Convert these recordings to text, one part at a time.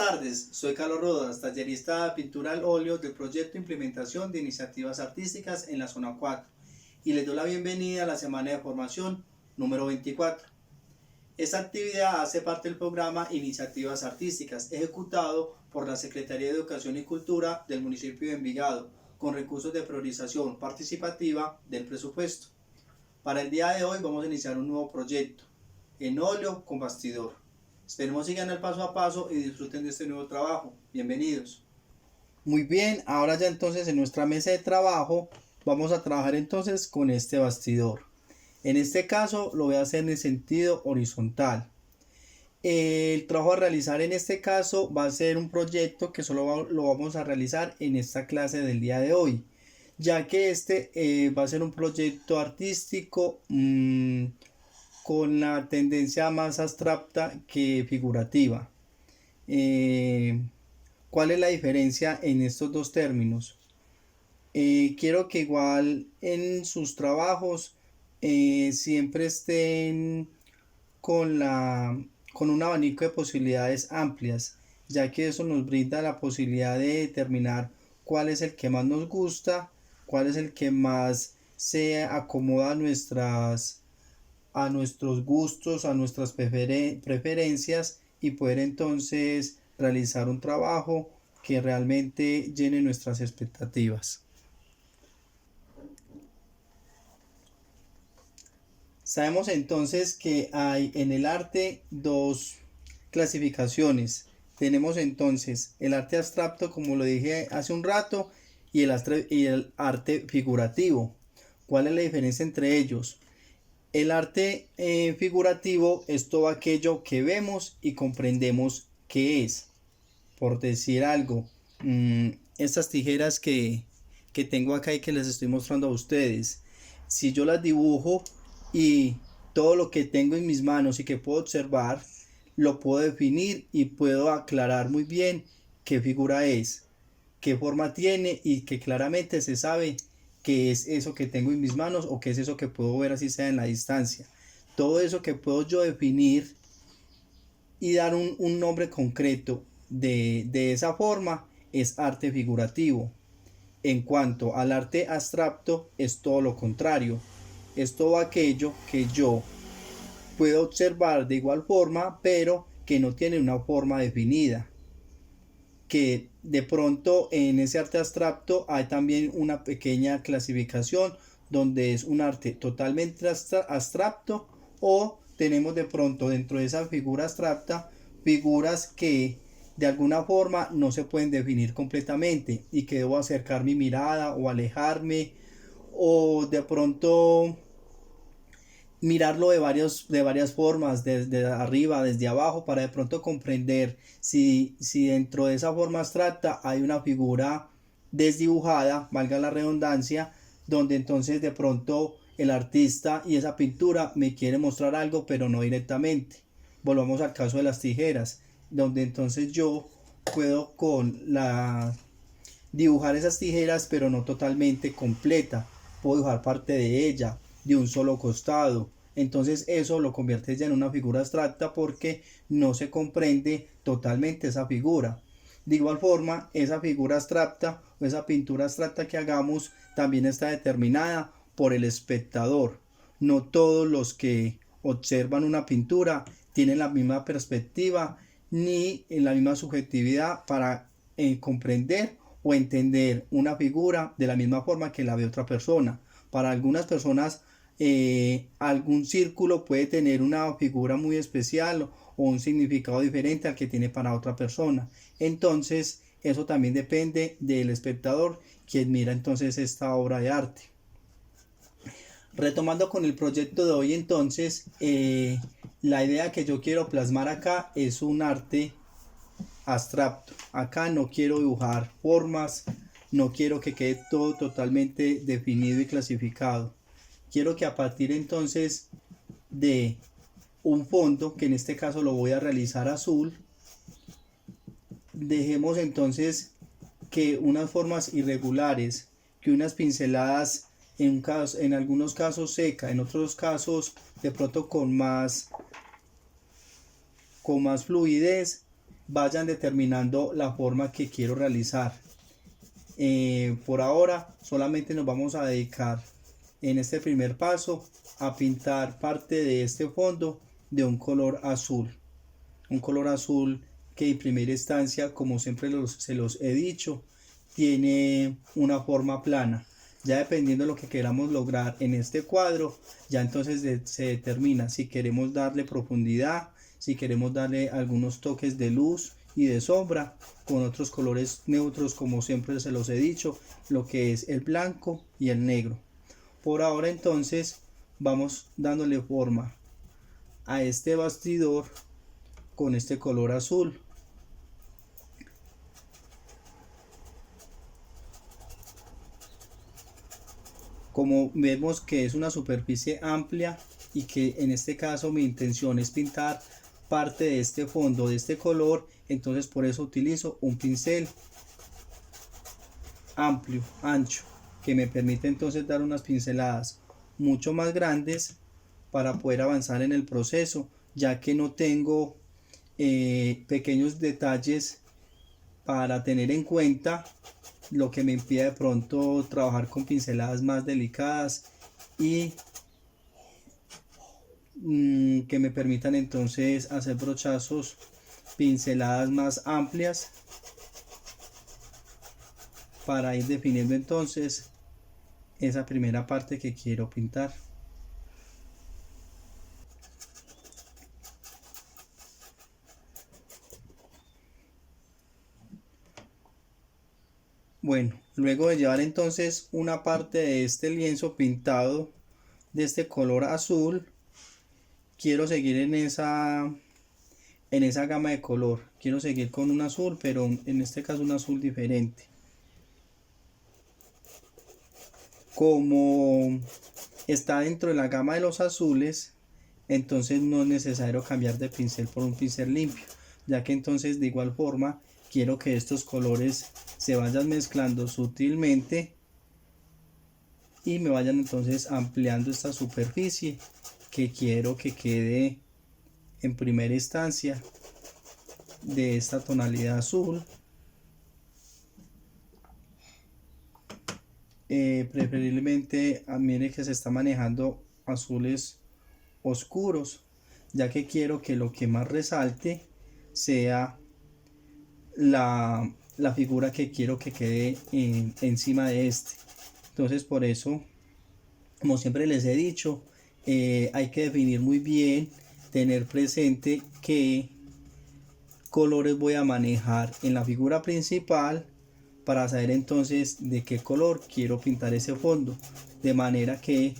tardes, soy Carlos Rodas, tallerista de pintura al óleo del proyecto Implementación de Iniciativas Artísticas en la Zona 4 y les doy la bienvenida a la semana de formación número 24. Esta actividad hace parte del programa Iniciativas Artísticas ejecutado por la Secretaría de Educación y Cultura del municipio de Envigado con recursos de priorización participativa del presupuesto. Para el día de hoy vamos a iniciar un nuevo proyecto en óleo con bastidor. Esperemos sigan el paso a paso y disfruten de este nuevo trabajo. Bienvenidos. Muy bien, ahora ya entonces en nuestra mesa de trabajo vamos a trabajar entonces con este bastidor. En este caso lo voy a hacer en sentido horizontal. El trabajo a realizar en este caso va a ser un proyecto que solo lo vamos a realizar en esta clase del día de hoy, ya que este va a ser un proyecto artístico con la tendencia más abstracta que figurativa. ¿Cuál es la diferencia en estos dos términos? Quiero que igual en sus trabajos siempre estén con un abanico de posibilidades amplias, ya que eso nos brinda la posibilidad de determinar cuál es el que más nos gusta, cuál es el que más se acomoda a nuestros gustos, a nuestras preferencias y poder entonces realizar un trabajo que realmente llene nuestras expectativas. Sabemos entonces que hay en el arte dos clasificaciones. Tenemos entonces el arte abstracto, como lo dije hace un rato, y el arte figurativo. ¿Cuál es la diferencia entre ellos? El arte figurativo es todo aquello que vemos y comprendemos qué es. Por decir algo, estas tijeras que tengo acá y que les estoy mostrando a ustedes, si yo las dibujo y todo lo que tengo en mis manos y que puedo observar, lo puedo definir y puedo aclarar muy bien qué figura es, qué forma tiene y que claramente se sabe qué es eso que tengo en mis manos o qué es eso que puedo ver así sea en la distancia. Todo eso que puedo yo definir y dar un nombre concreto de esa forma es arte figurativo. En cuanto al arte abstracto es todo lo contrario. Es todo aquello que yo puedo observar de igual forma, pero que no tiene una forma definida. Que de pronto en ese arte abstracto hay también una pequeña clasificación donde es un arte totalmente abstracto o tenemos de pronto dentro de esa figura abstracta figuras que de alguna forma no se pueden definir completamente y que debo acercar mi mirada o alejarme o de pronto mirarlo de varias formas, desde arriba, desde abajo, para de pronto comprender si dentro de esa forma abstracta hay una figura desdibujada, valga la redundancia, donde entonces de pronto el artista y esa pintura me quiere mostrar algo, pero no directamente. Volvamos al caso de las tijeras, donde entonces yo puedo dibujar esas tijeras, pero no totalmente completa. Puedo dibujar parte de ella, de un solo costado. Entonces eso lo convierte ya en una figura abstracta porque no se comprende totalmente esa figura. De igual forma, esa figura abstracta o esa pintura abstracta que hagamos también está determinada por el espectador. No todos los que observan una pintura tienen la misma perspectiva ni la misma subjetividad para comprender o entender una figura de la misma forma que la ve otra persona. Para algunas personas algún círculo puede tener una figura muy especial o un significado diferente al que tiene para otra persona. Entonces eso también depende del espectador quien mira entonces esta obra de arte. Retomando con el proyecto de hoy entonces, la idea que yo quiero plasmar acá es un arte abstracto. Acá no quiero dibujar formas, no quiero que quede todo totalmente definido y clasificado. Quiero que a partir entonces de un fondo, que en este caso lo voy a realizar azul, dejemos entonces que unas formas irregulares, que unas pinceladas en algunos casos seca, en otros casos de pronto con más fluidez, vayan determinando la forma que quiero realizar. Por ahora solamente nos vamos a dedicar en este primer paso a pintar parte de este fondo de un color azul. Un color azul que en primera instancia, como siempre se los he dicho, tiene una forma plana. Ya dependiendo de lo que queramos lograr en este cuadro, ya entonces se determina si queremos darle profundidad, si queremos darle algunos toques de luz y de sombra con otros colores neutros, como siempre se los he dicho, lo que es el blanco y el negro. Por ahora entonces vamos dándole forma a este bastidor con este color azul. Como vemos que es una superficie amplia y que en este caso mi intención es pintar parte de este fondo de este color, entonces por eso utilizo un pincel amplio, ancho, que me permite entonces dar unas pinceladas mucho más grandes para poder avanzar en el proceso, ya que no tengo pequeños detalles para tener en cuenta, lo que me impide de pronto trabajar con pinceladas más delicadas y que me permitan entonces hacer brochazos, pinceladas más amplias para ir definiendo entonces esa primera parte que quiero pintar. Bueno, luego de llevar entonces una parte de este lienzo pintado de este color azul, quiero seguir en esa gama de color. Quiero seguir con un azul, pero en este caso un azul diferente. Como está dentro de la gama de los azules, entonces no es necesario cambiar de pincel por un pincel limpio, ya que entonces de igual forma quiero que estos colores se vayan mezclando sutilmente y me vayan entonces ampliando esta superficie que quiero que quede en primera instancia de esta tonalidad azul. Preferiblemente mire que se está manejando azules oscuros, ya que quiero que lo que más resalte sea la figura que quiero que quede encima de este. Entonces por eso, como siempre les he dicho, hay que definir muy bien, tener presente qué colores voy a manejar en la figura principal para saber entonces de qué color quiero pintar ese fondo, de manera que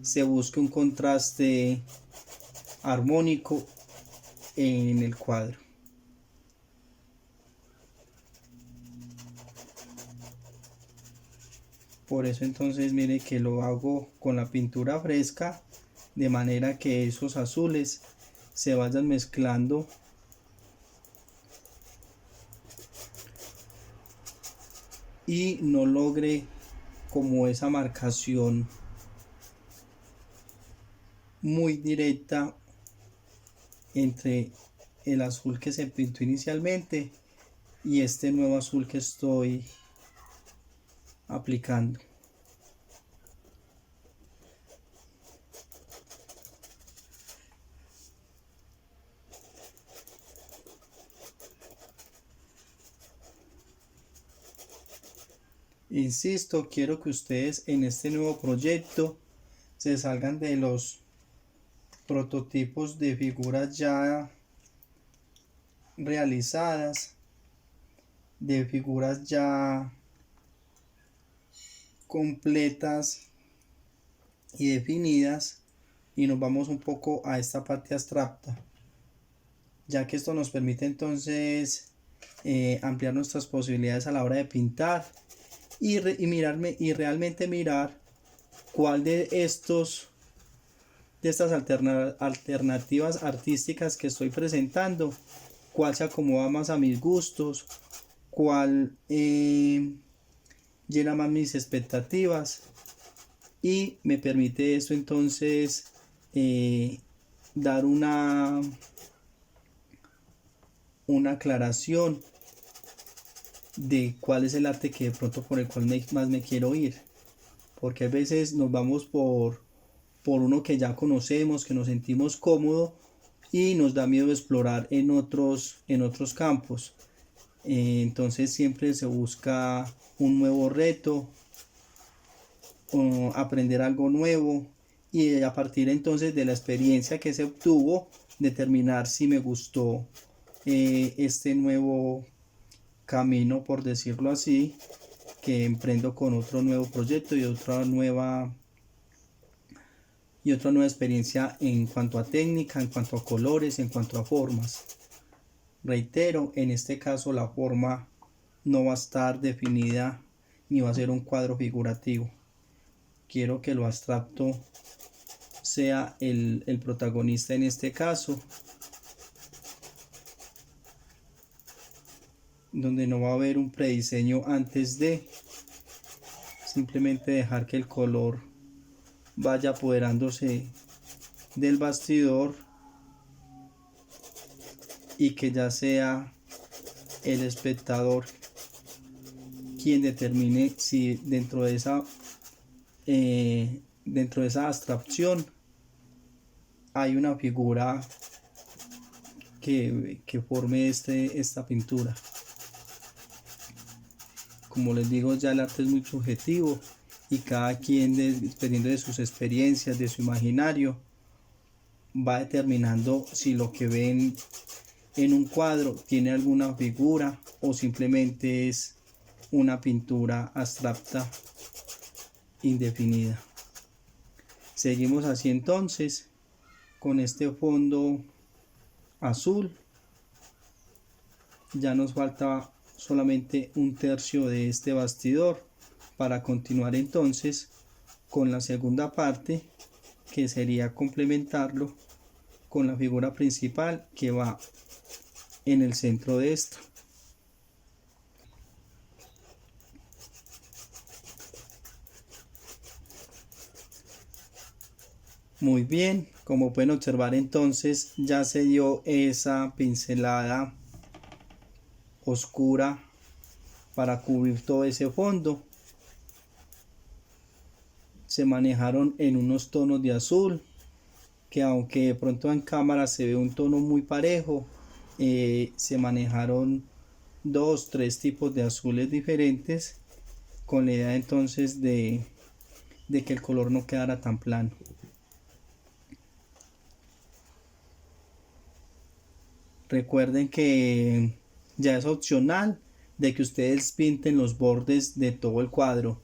se busque un contraste armónico en el cuadro. Por eso entonces mire que lo hago con la pintura fresca, de manera que esos azules se vayan mezclando y no logre como esa marcación muy directa entre el azul que se pintó inicialmente y este nuevo azul que estoy aplicando. Insisto, quiero que ustedes en este nuevo proyecto se salgan de los prototipos de figuras ya realizadas, de figuras ya completas y definidas, y nos vamos un poco a esta parte abstracta, ya que esto nos permite entonces ampliar nuestras posibilidades a la hora de pintar y realmente mirar cuál de estas alternativas artísticas que estoy presentando, cuál se acomoda más a mis gustos, cuál llena más mis expectativas, y me permite esto entonces dar una una aclaración de cuál es el arte que de pronto por el cual más me quiero ir, porque a veces nos vamos por uno que ya conocemos, que nos sentimos cómodos y nos da miedo explorar en otros campos. Entonces siempre se busca un nuevo reto, o aprender algo nuevo, y a partir entonces de la experiencia que se obtuvo determinar si me gustó este nuevo camino, por decirlo así, que emprendo con otro nuevo proyecto y otra nueva experiencia en cuanto a técnica, en cuanto a colores, en cuanto a formas. Reitero, en este caso la forma no va a estar definida ni va a ser un cuadro figurativo. Quiero que lo abstracto sea el protagonista en este caso, donde no va a haber un prediseño antes de, simplemente dejar que el color vaya apoderándose del bastidor y que ya sea el espectador quien determine si dentro de esa abstracción hay una figura que forme esta pintura. Como les digo, ya el arte es muy subjetivo y cada quien, dependiendo de sus experiencias, de su imaginario, va determinando si lo que ven en un cuadro tiene alguna figura o simplemente es una pintura abstracta indefinida. Seguimos así entonces con este fondo azul. Ya nos falta solamente un tercio de este bastidor para continuar entonces con la segunda parte, que sería complementarlo con la figura principal que va en el centro de esta. Muy bien, como pueden observar entonces ya se dio esa pincelada oscura para cubrir todo ese fondo. Se manejaron en unos tonos de azul que, aunque de pronto en cámara se ve un tono muy parejo, se manejaron 2-3 tipos de azules diferentes, con la idea entonces de que el color no quedara tan plano. Recuerden que ya es opcional de que ustedes pinten los bordes de todo el cuadro.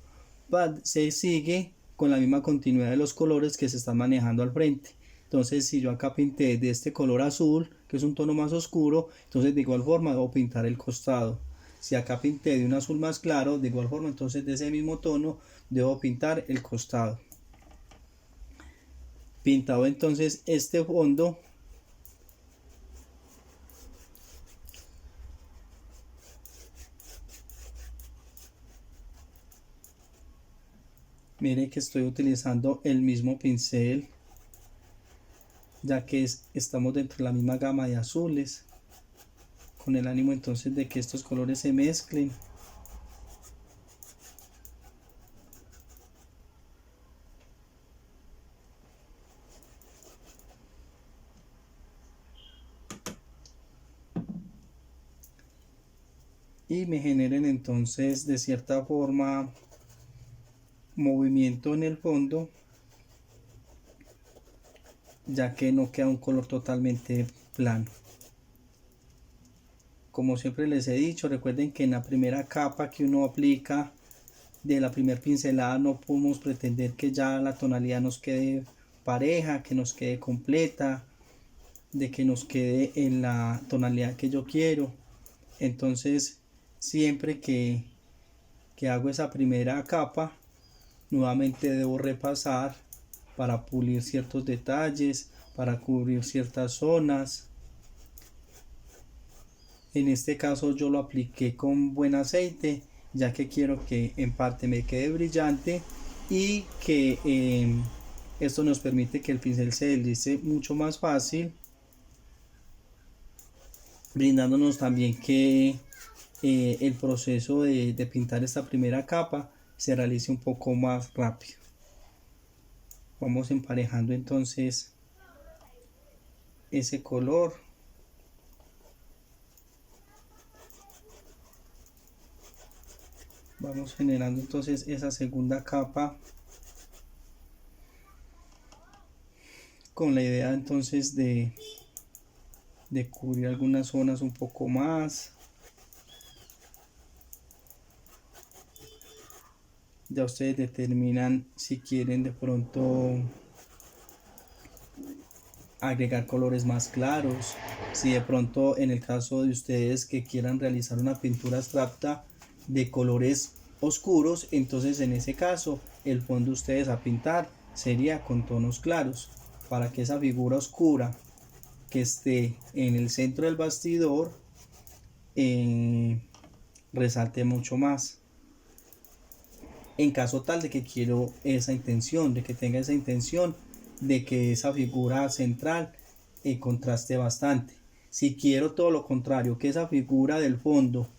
Se sigue con la misma continuidad de los colores que se están manejando al frente. Entonces, si yo acá pinté de este color azul, que es un tono más oscuro, entonces de igual forma debo pintar el costado. Si acá pinté de un azul más claro, de igual forma entonces de ese mismo tono debo pintar el costado. Pintado entonces este fondo, mire que estoy utilizando el mismo pincel, ya que estamos dentro de la misma gama de azules, con el ánimo entonces de que estos colores se mezclen. Y me generen entonces de cierta forma movimiento en el fondo, ya que no queda un color totalmente plano. Como siempre les he dicho, recuerden que en la primera capa que uno aplica de la primera pincelada no podemos pretender que ya la tonalidad nos quede pareja, que nos quede completa, de que nos quede en la tonalidad que yo quiero. Entonces siempre que hago esa primera capa, nuevamente debo repasar para pulir ciertos detalles, para cubrir ciertas zonas. En este caso yo lo apliqué con buen aceite, ya que quiero que en parte me quede brillante y que esto nos permite que el pincel se deslice mucho más fácil brindándonos también que el proceso de pintar esta primera capa se realice un poco más rápido. Vamos emparejando entonces ese color. Vamos generando entonces esa segunda capa con la idea entonces de cubrir algunas zonas un poco más. Ya ustedes determinan si quieren de pronto agregar colores más claros, si de pronto en el caso de ustedes que quieran realizar una pintura abstracta de colores oscuros, entonces en ese caso el fondo ustedes a pintar sería con tonos claros para que esa figura oscura que esté en el centro del bastidor resalte mucho más. En caso tal de que quiero esa intención, de que tenga esa intención de que esa figura central contraste bastante. Si quiero todo lo contrario, que esa figura del fondo,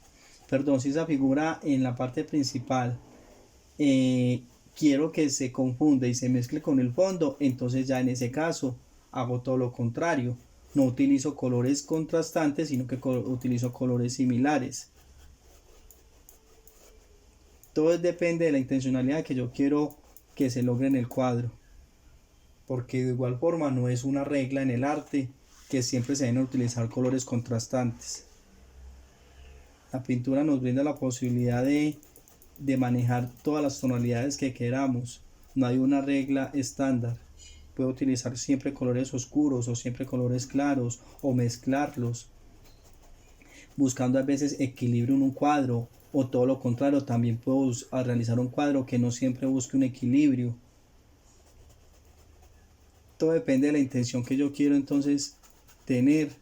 perdón, si esa figura en la parte principal quiero que se confunda y se mezcle con el fondo, entonces ya en ese caso hago todo lo contrario. No utilizo colores contrastantes, sino que utilizo colores similares. Todo depende de la intencionalidad que yo quiero que se logre en el cuadro, porque de igual forma no es una regla en el arte que siempre se deben utilizar colores contrastantes. La pintura nos brinda la posibilidad de manejar todas las tonalidades que queramos. No hay una regla estándar. Puedo utilizar siempre colores oscuros o siempre colores claros o mezclarlos, buscando a veces equilibrio en un cuadro, o todo lo contrario, también puedo realizar un cuadro que no siempre busque un equilibrio. Todo depende de la intención que yo quiero entonces tener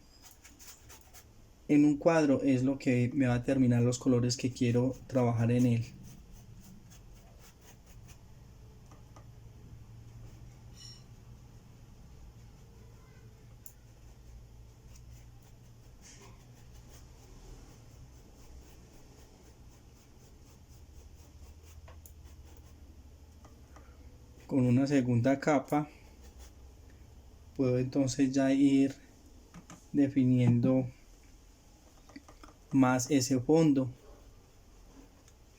en un cuadro, es lo que me va a determinar los colores que quiero trabajar en él. Con una segunda capa puedo entonces ya ir definiendo más ese fondo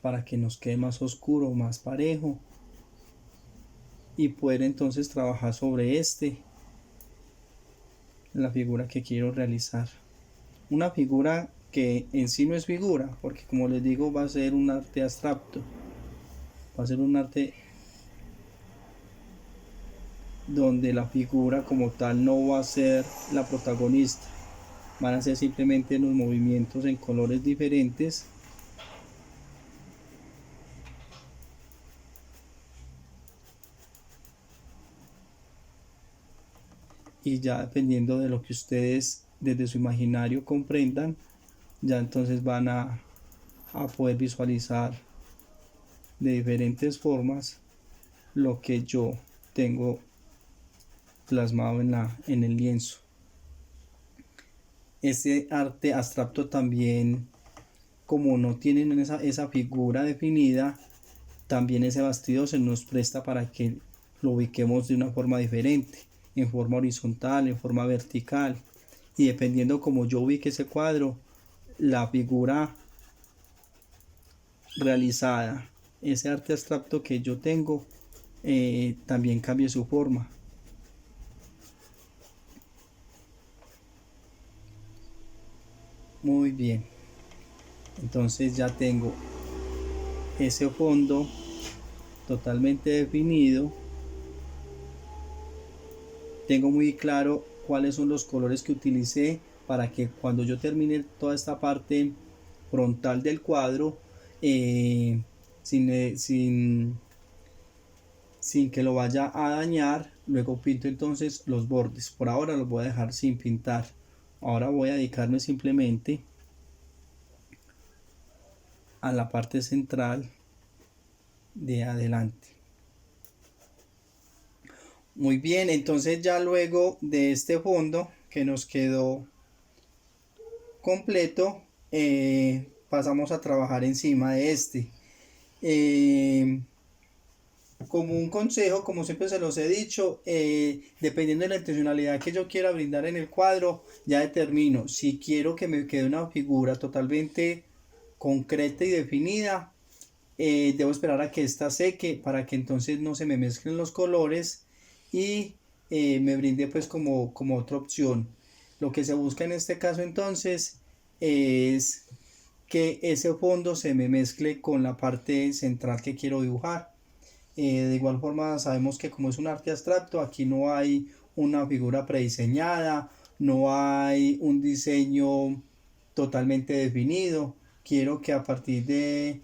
para que nos quede más oscuro, más parejo, y poder entonces trabajar sobre la figura que quiero realizar. Una figura que en sí no es figura, porque como les digo va a ser un arte abstracto, va a ser un arte donde la figura como tal no va a ser la protagonista, van a ser simplemente los movimientos en colores diferentes y ya dependiendo de lo que ustedes desde su imaginario comprendan, ya entonces van a poder visualizar de diferentes formas lo que yo tengo plasmado en el lienzo. Este arte abstracto también, como no tienen esa figura definida, también ese bastidor se nos presta para que lo ubiquemos de una forma diferente, en forma horizontal, en forma vertical, y dependiendo como yo ubique ese cuadro, la figura realizada, ese arte abstracto que yo tengo, también cambie su forma. Muy bien, entonces ya tengo ese fondo totalmente definido, tengo muy claro cuáles son los colores que utilicé para que cuando yo termine toda esta parte frontal del cuadro, sin que lo vaya a dañar, luego pinto entonces los bordes. Por ahora los voy a dejar sin pintar. Ahora voy a dedicarme simplemente a la parte central de adelante. Muy bien, entonces ya luego de este fondo que nos quedó completo, pasamos a trabajar encima de este. Eh, como un consejo, como siempre se los he dicho, dependiendo de la intencionalidad que yo quiera brindar en el cuadro, ya determino si quiero que me quede una figura totalmente concreta y definida. Debo esperar a que ésta seque para que entonces no se me mezclen los colores y me brinde pues como otra opción. Lo que se busca en este caso entonces es que ese fondo se me mezcle con la parte central que quiero dibujar. De igual forma sabemos que como es un arte abstracto, aquí no hay una figura prediseñada, no hay un diseño totalmente definido. Quiero que a partir de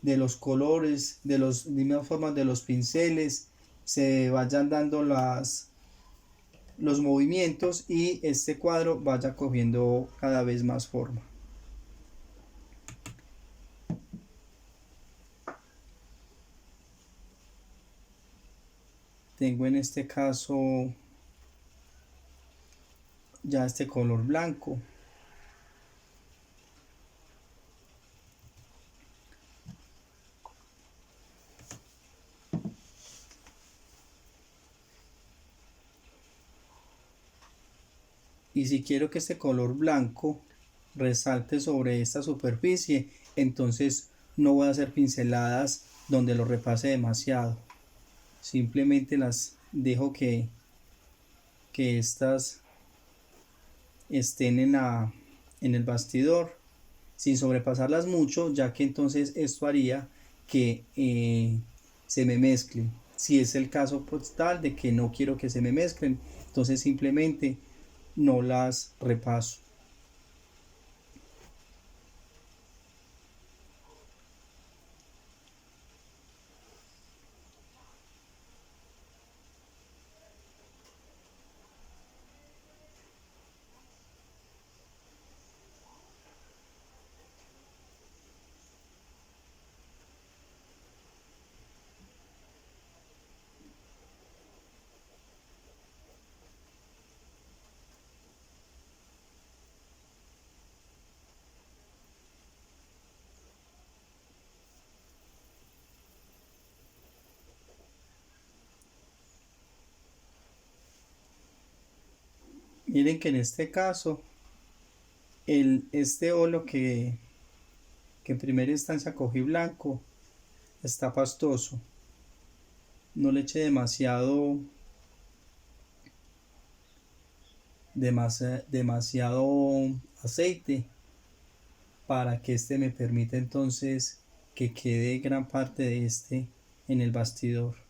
los colores, de las mismas formas de los pinceles, se vayan dando los movimientos y este cuadro vaya cogiendo cada vez más forma. Tengo en este caso ya este color blanco. Y si quiero que este color blanco resalte sobre esta superficie, entonces no voy a hacer pinceladas donde lo repase demasiado. Simplemente las dejo que estas estén en el bastidor sin sobrepasarlas mucho, ya que entonces esto haría que se me mezclen. Si es el caso pues, tal de que no quiero que se me mezclen, entonces simplemente no las repaso. Miren que en este caso, este olo que en primera instancia cogí blanco, está pastoso. No le eché demasiado aceite para que este me permita entonces que quede gran parte de este en el bastidor.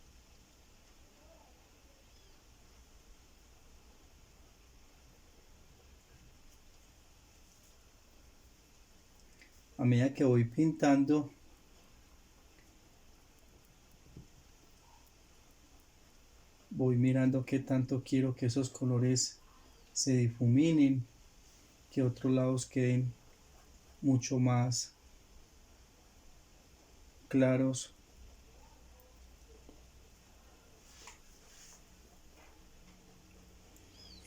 A medida que voy pintando, voy mirando qué tanto quiero que esos colores se difuminen, que otros lados queden mucho más claros.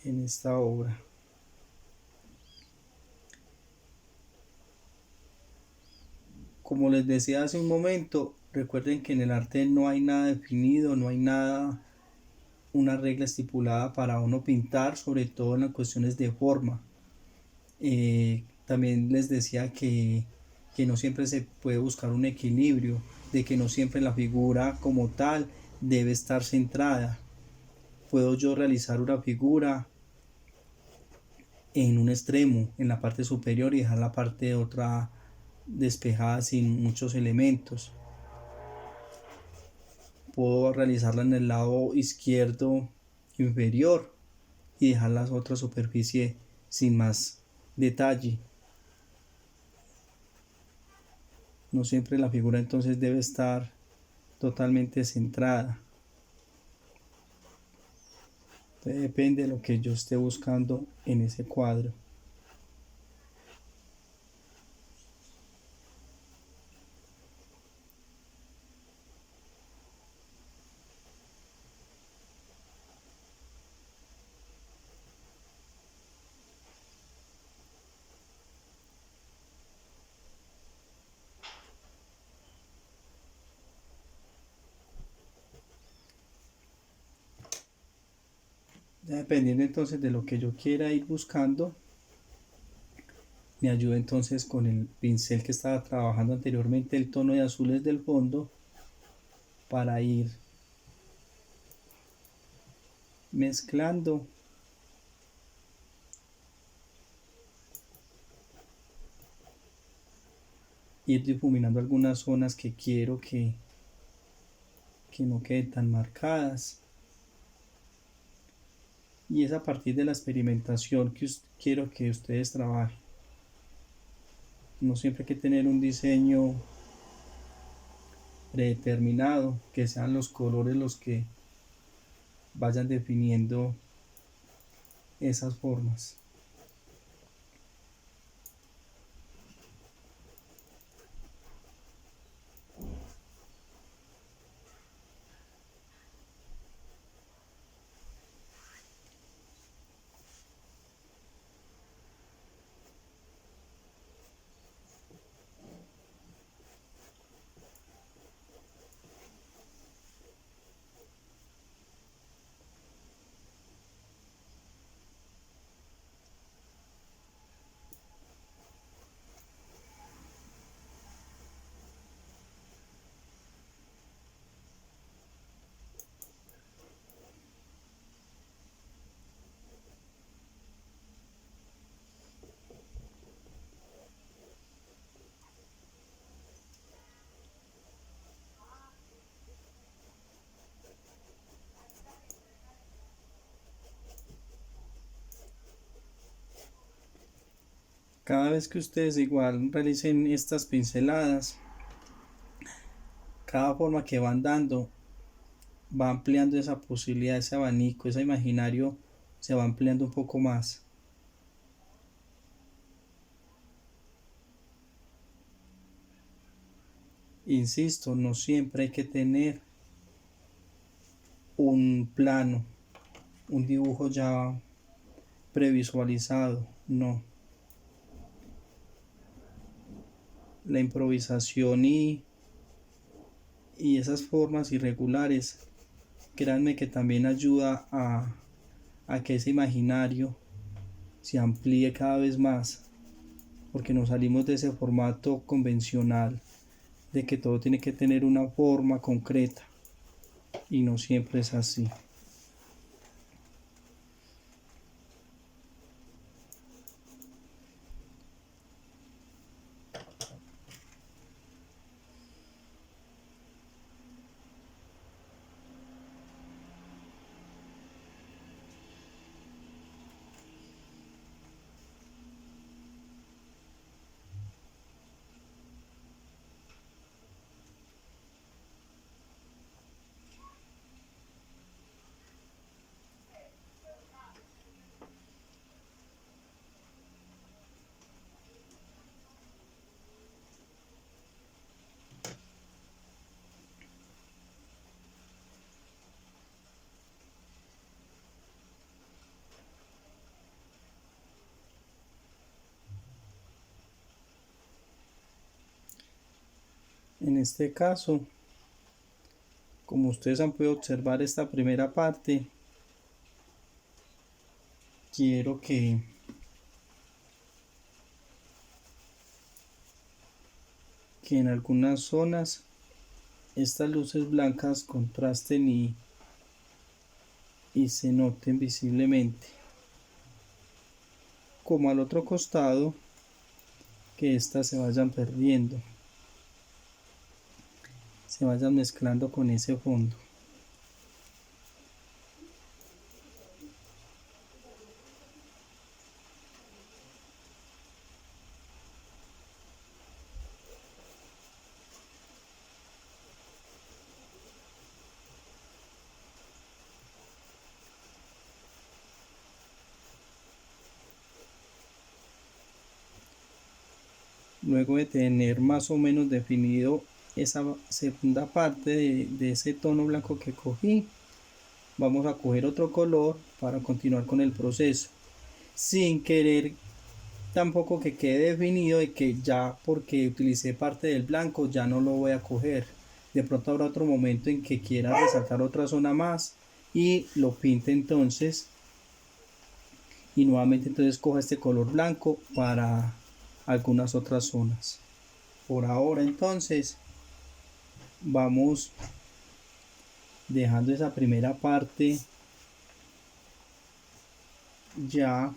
En esta obra. Como les decía hace un momento, recuerden que en el arte no hay nada definido, no hay nada, una regla estipulada para uno pintar, sobre todo en las cuestiones de forma. También les decía que no siempre se puede buscar un equilibrio, de que no siempre la figura como tal debe estar centrada. Puedo yo realizar una figura en un extremo, en la parte superior, y dejar la parte de otra despejada sin muchos elementos. Puedo realizarla en el lado izquierdo inferior y dejar la otra superficie sin más detalle. No siempre la figura entonces debe estar totalmente centrada. Entonces, depende de lo que yo esté buscando en ese cuadro. Ya dependiendo entonces de lo que yo quiera ir buscando, me ayuda entonces con el pincel que estaba trabajando anteriormente, el tono de azules del fondo, para mezclando ir difuminando algunas zonas que quiero que no queden tan marcadas. Y es a partir de la experimentación que quiero que ustedes trabajen. No siempre hay que tener un diseño predeterminado, que sean los colores los que vayan definiendo esas formas. Cada vez que ustedes igual realicen estas pinceladas, cada forma que van dando va ampliando esa posibilidad, ese abanico, ese imaginario se va ampliando un poco más. Insisto, no siempre hay que tener un plano, un dibujo ya previsualizado, no. La improvisación y esas formas irregulares, créanme que también ayuda a que ese imaginario se amplíe cada vez más, porque nos salimos de ese formato convencional de que todo tiene que tener una forma concreta y no siempre es así. En este caso, como ustedes han podido observar esta primera parte, quiero que en algunas zonas estas luces blancas contrasten y se noten visiblemente, como al otro costado, que estas se vayan perdiendo, se vayan mezclando con ese fondo. Luego de tener más o menos definido esa segunda parte de ese tono blanco que cogí, vamos a coger otro color para continuar con el proceso, sin querer tampoco que quede definido de que ya porque utilicé parte del blanco ya no lo voy a coger. De pronto habrá otro momento en que quiera resaltar otra zona más y lo pinte entonces y nuevamente entonces cojo este color blanco para algunas otras zonas. Por ahora entonces vamos dejando esa primera parte ya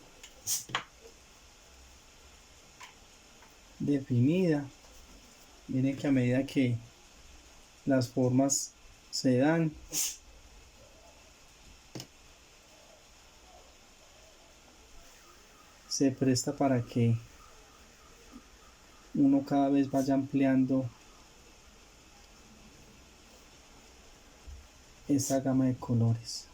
definida. Miren que a medida que las formas se dan, se presta para que uno cada vez vaya ampliando esta gama de colores.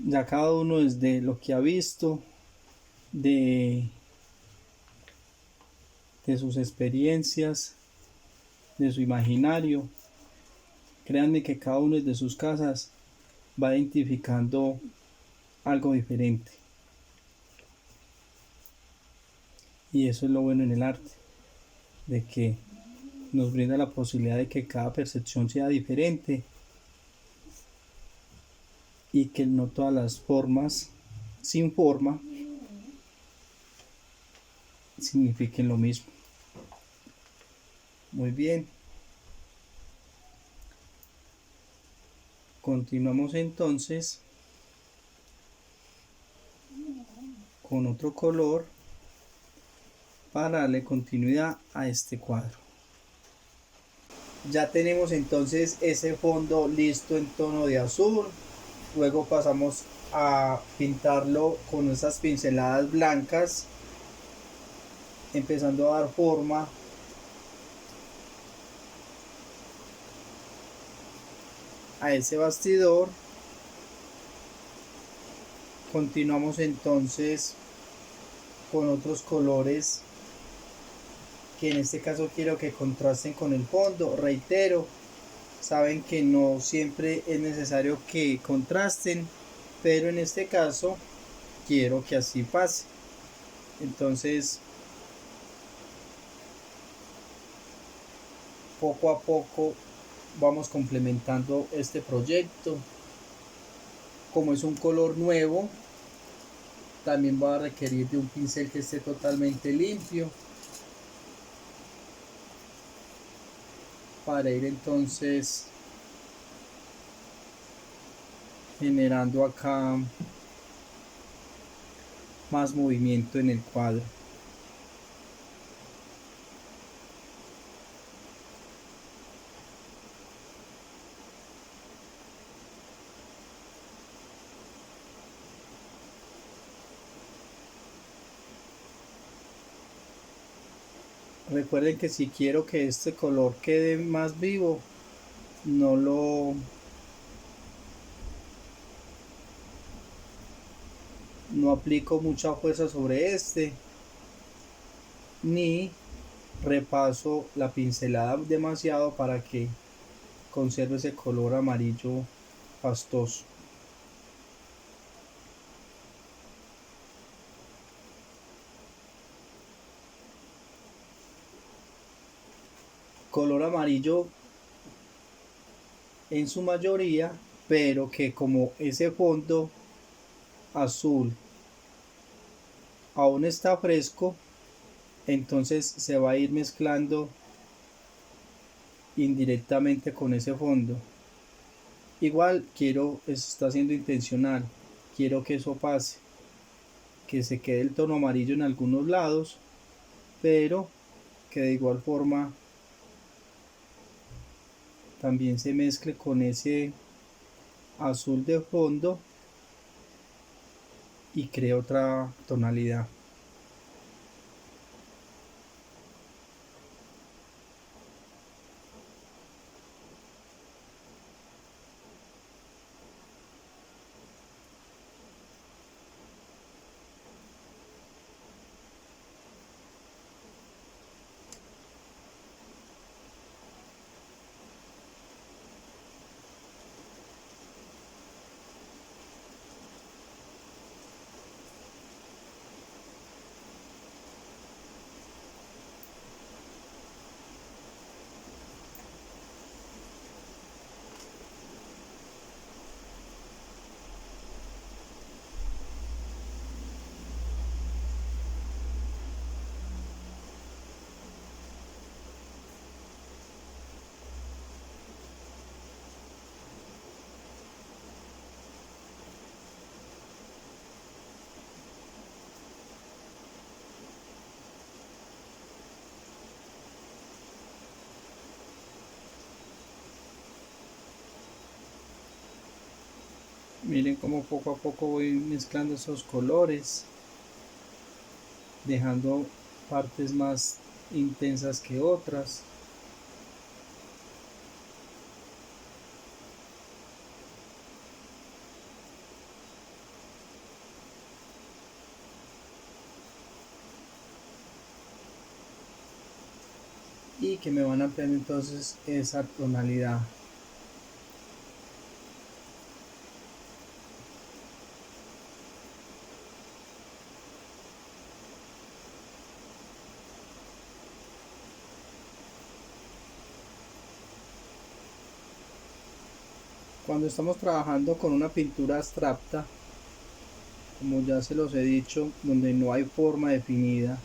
Ya cada uno desde lo que ha visto, de sus experiencias, de su imaginario, créanme que cada uno desde sus casas va identificando algo diferente. Y eso es lo bueno en el arte, de que nos brinda la posibilidad de que cada percepción sea diferente y que no todas las formas sin forma signifiquen lo mismo. Muy bien. Continuamos entonces con otro color para darle continuidad a este cuadro. Ya tenemos entonces ese fondo listo en tono de azul. Luego pasamos a pintarlo con esas pinceladas blancas, empezando a dar forma a ese bastidor. Continuamos entonces con otros colores que en este caso quiero que contrasten con el fondo. Reitero, saben que no siempre es necesario que contrasten, pero en este caso quiero que así pase. Entonces poco a poco vamos complementando este proyecto. Como es un color nuevo, también va a requerir de un pincel que esté totalmente limpio para ir entonces generando acá más movimiento en el cuadro. Recuerden que si quiero que este color quede más vivo, no aplico mucha fuerza sobre este, ni repaso la pincelada demasiado para que conserve ese color amarillo pastoso. Color amarillo en su mayoría, pero que como ese fondo azul aún está fresco, entonces se va a ir mezclando indirectamente con ese fondo. Igual quiero, eso está siendo intencional, quiero que eso pase, que se quede el tono amarillo en algunos lados, pero que de igual forma también se mezcle con ese azul de fondo y cree otra tonalidad. Miren cómo poco a poco voy mezclando esos colores, dejando partes más intensas que otras. Y que me van ampliando entonces esa tonalidad. Cuando estamos trabajando con una pintura abstracta, como ya se los he dicho, donde no hay forma definida,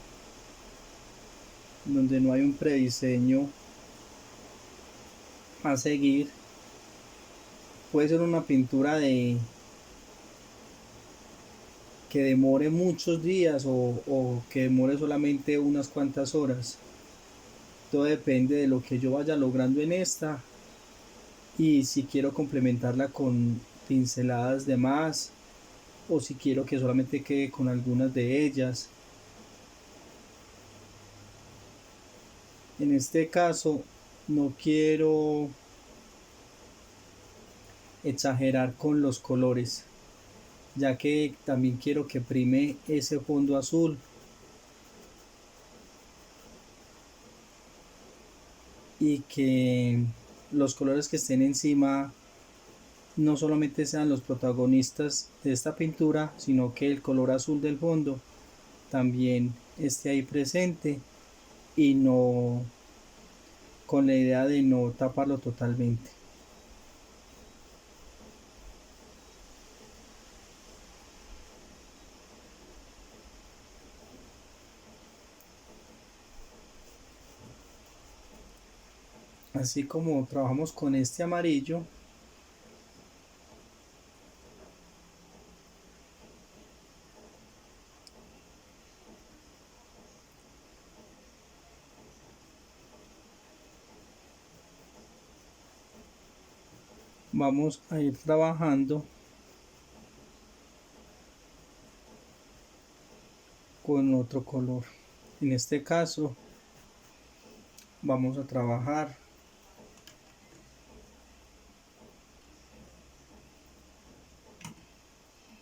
donde no hay un prediseño a seguir, puede ser una pintura que demore muchos días o que demore solamente unas cuantas horas. Todo depende de lo que yo vaya logrando en esta y si quiero complementarla con pinceladas de más o si quiero que solamente quede con algunas de ellas. En este caso no quiero exagerar con los colores, ya que también quiero que prime ese fondo azul y que los colores que estén encima no solamente sean los protagonistas de esta pintura, sino que el color azul del fondo también esté ahí presente y no con la idea de no taparlo totalmente. Así como trabajamos con este amarillo, vamos a ir trabajando con otro color. En este caso vamos a trabajar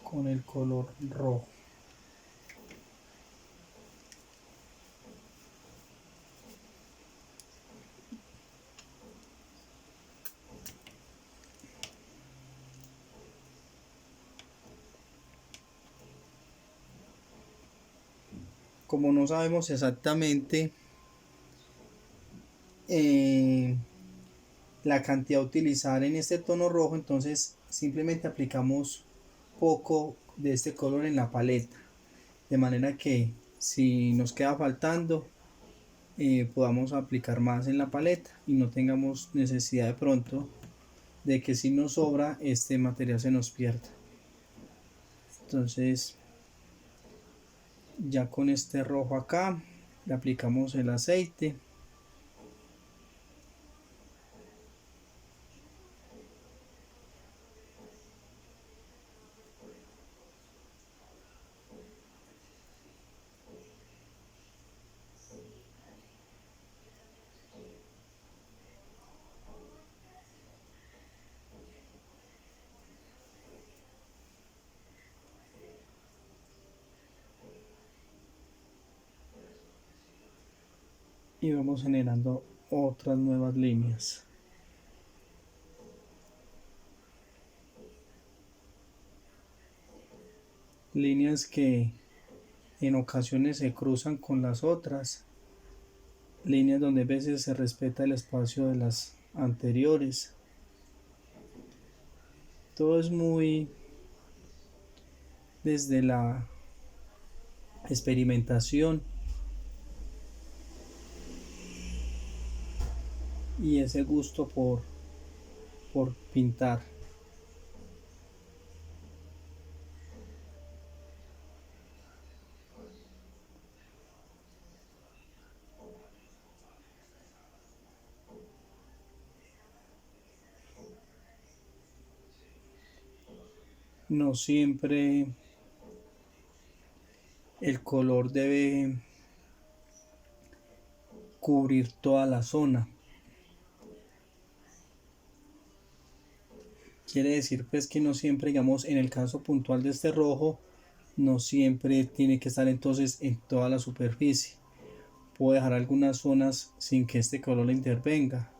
con el color rojo. Como no sabemos exactamente la cantidad a utilizar en este tono rojo, entonces simplemente aplicamos poco de este color en la paleta, de manera que si nos queda faltando podamos aplicar más en la paleta y no tengamos necesidad de pronto de que si nos sobra este material se nos pierda. Entonces ya con este rojo acá Le aplicamos el aceite. Y vamos generando otras nuevas líneas. Líneas que en ocasiones se cruzan con las otras. Líneas donde a veces se respeta el espacio de las anteriores. Todo es muy desde la experimentación y ese gusto por pintar. No siempre el color debe cubrir toda la zona. Quiere decir pues que no siempre, digamos, en el caso puntual de este rojo, no siempre tiene que estar entonces en toda la superficie. Puedo dejar algunas zonas sin que este color le intervenga.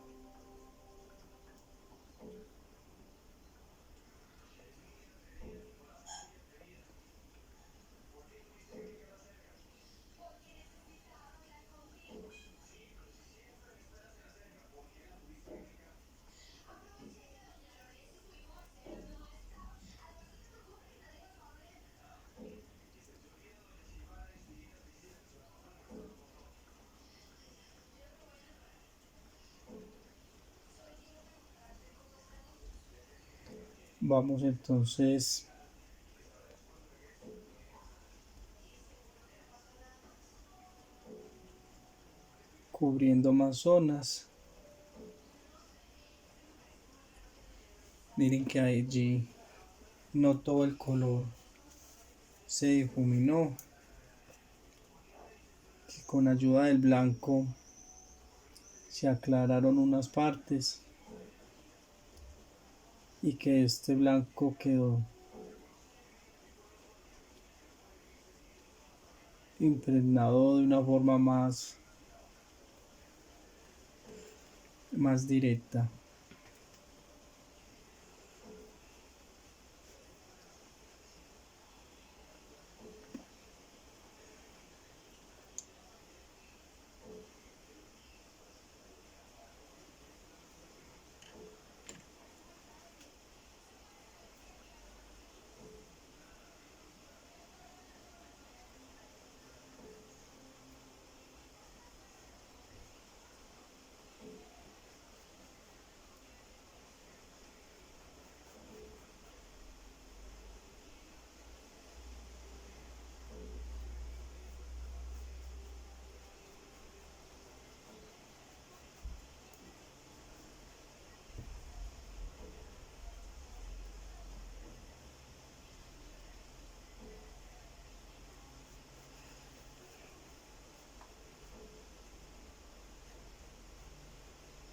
Vamos entonces cubriendo más zonas. Miren que allí no todo el color se difuminó, que con ayuda del blanco se aclararon unas partes y que este blanco quedó impregnado de una forma más directa.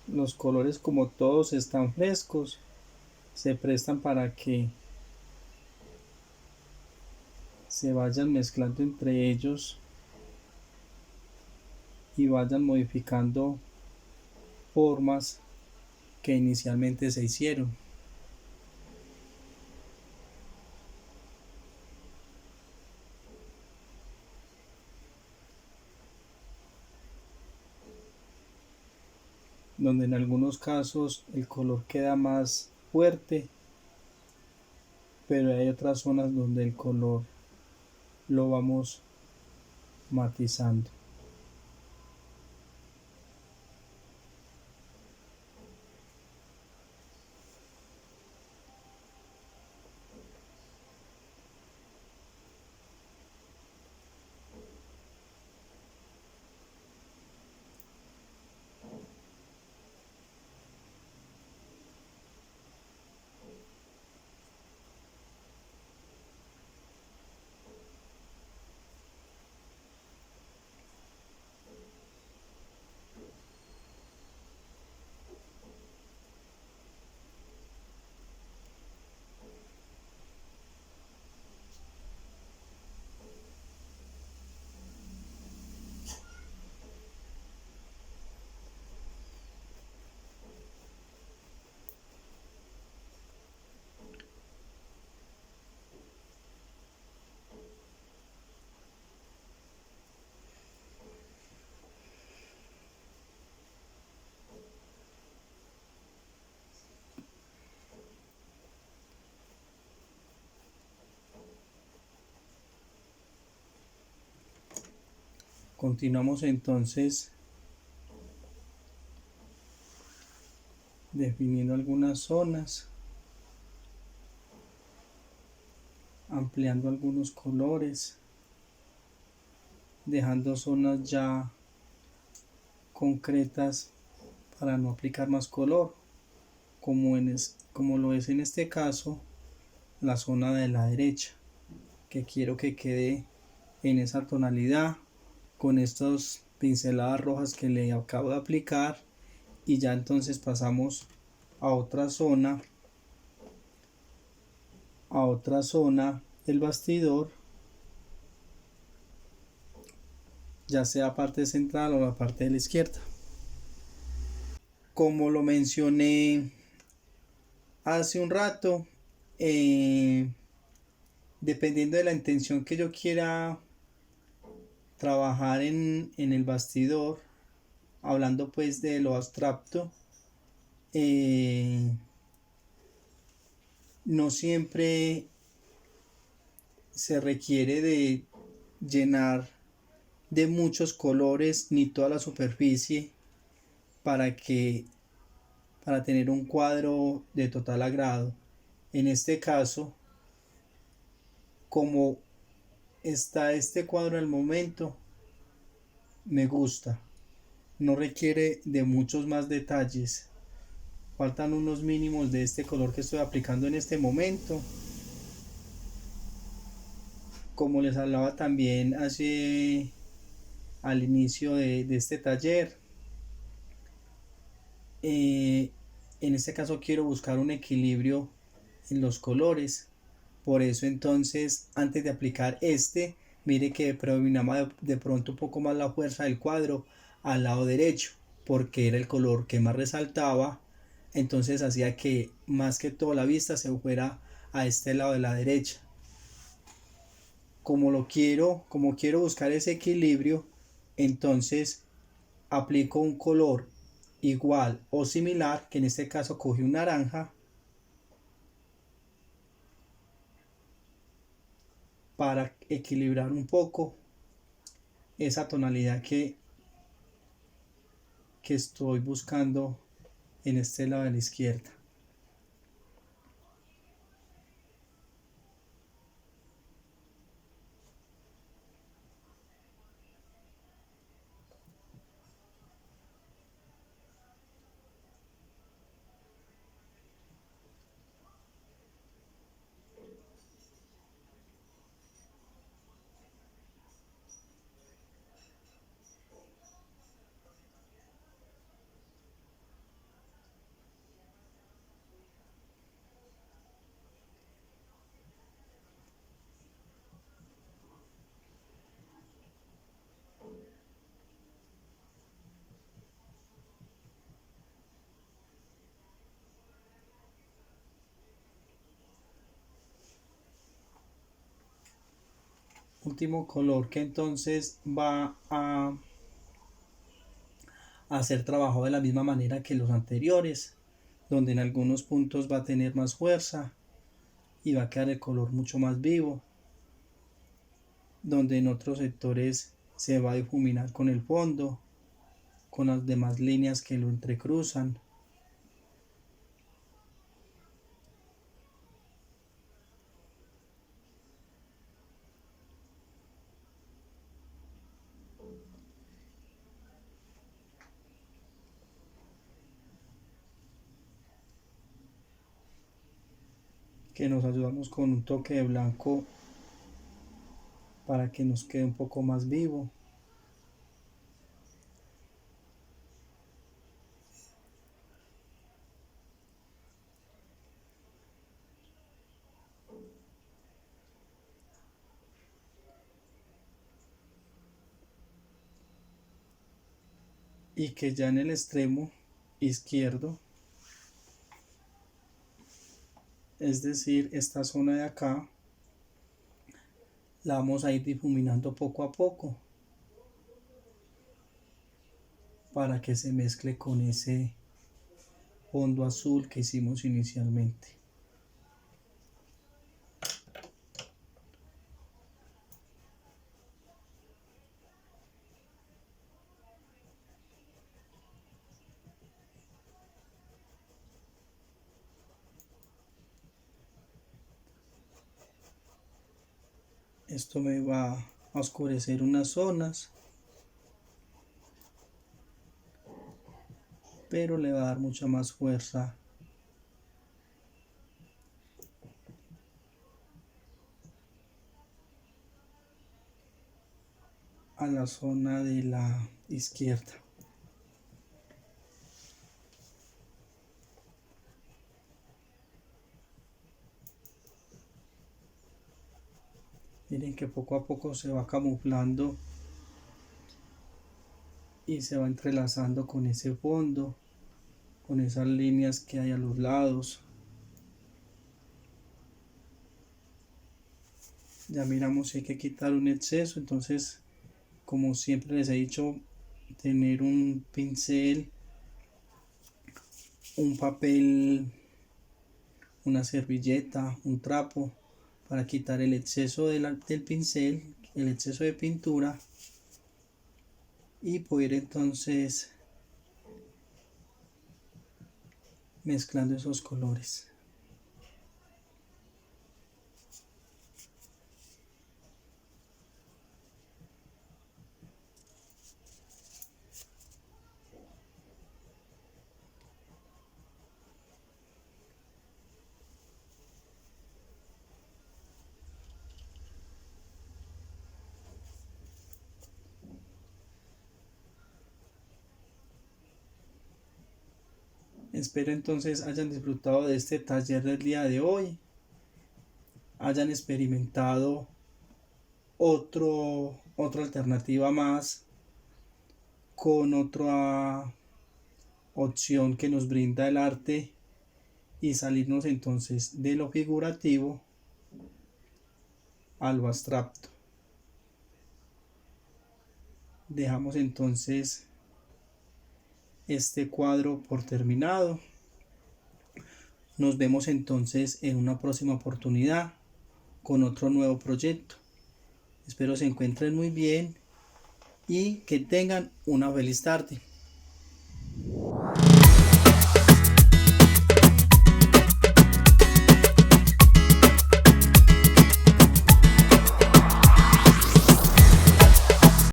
Los colores, como todos están frescos, se prestan para que se vayan mezclando entre ellos y vayan modificando formas que inicialmente se hicieron. Donde en algunos casos el color queda más fuerte, pero hay otras zonas donde el color lo vamos matizando. Continuamos entonces definiendo algunas zonas, ampliando algunos colores, dejando zonas ya concretas para no aplicar más color, como lo es en este caso la zona de la derecha, que quiero que quede en esa tonalidad con estas pinceladas rojas que le acabo de aplicar. Y ya entonces pasamos a otra zona del bastidor, ya sea parte central o la parte de la izquierda. Como lo mencioné hace un rato, dependiendo de la intención que yo quiera trabajar en el bastidor, hablando pues de lo abstracto, no siempre se requiere de llenar de muchos colores ni toda la superficie para tener un cuadro de total agrado. En este caso, como está este cuadro al momento, me gusta. No requiere de muchos más detalles. Faltan unos mínimos de este color que estoy aplicando en este momento. Como les hablaba también al inicio de este taller, en este caso quiero buscar un equilibrio en los colores. Por eso entonces, antes de aplicar mire que predominaba de pronto un poco más la fuerza del cuadro al lado derecho, porque era el color que más resaltaba. Entonces hacía que más que todo la vista se fuera a este lado de la derecha. Como quiero buscar ese equilibrio, entonces aplico un color igual o similar, que en este caso cogí un naranja, para equilibrar un poco esa tonalidad que estoy buscando en este lado de la izquierda. Último color que entonces va a ser trabajado de la misma manera que los anteriores, donde en algunos puntos va a tener más fuerza y va a quedar el color mucho más vivo, donde en otros sectores se va a difuminar con el fondo, con las demás líneas que lo entrecruzan. Que nos ayudamos con un toque de blanco para que nos quede un poco más vivo. Y que ya en el extremo izquierdo, es decir, esta zona de acá, la vamos a ir difuminando poco a poco para que se mezcle con ese fondo azul que hicimos inicialmente. Esto me va a oscurecer unas zonas, pero le va a dar mucha más fuerza a la zona de la izquierda. Miren que poco a poco se va camuflando y se va entrelazando con ese fondo, con esas líneas que hay a los lados. Ya miramos si hay que quitar un exceso, entonces como siempre les he dicho, tener un pincel, un papel, una servilleta, un trapo para quitar el exceso del pincel, el exceso de pintura, y poder entonces mezclando esos colores. Espero entonces hayan disfrutado de este taller del día de hoy, hayan experimentado otra alternativa más con otra opción que nos brinda el arte y salirnos entonces de lo figurativo a lo abstracto. Dejamos entonces este cuadro por terminado. Nos vemos entonces en una próxima oportunidad con otro nuevo proyecto. Espero se encuentren muy bien y que tengan una feliz tarde.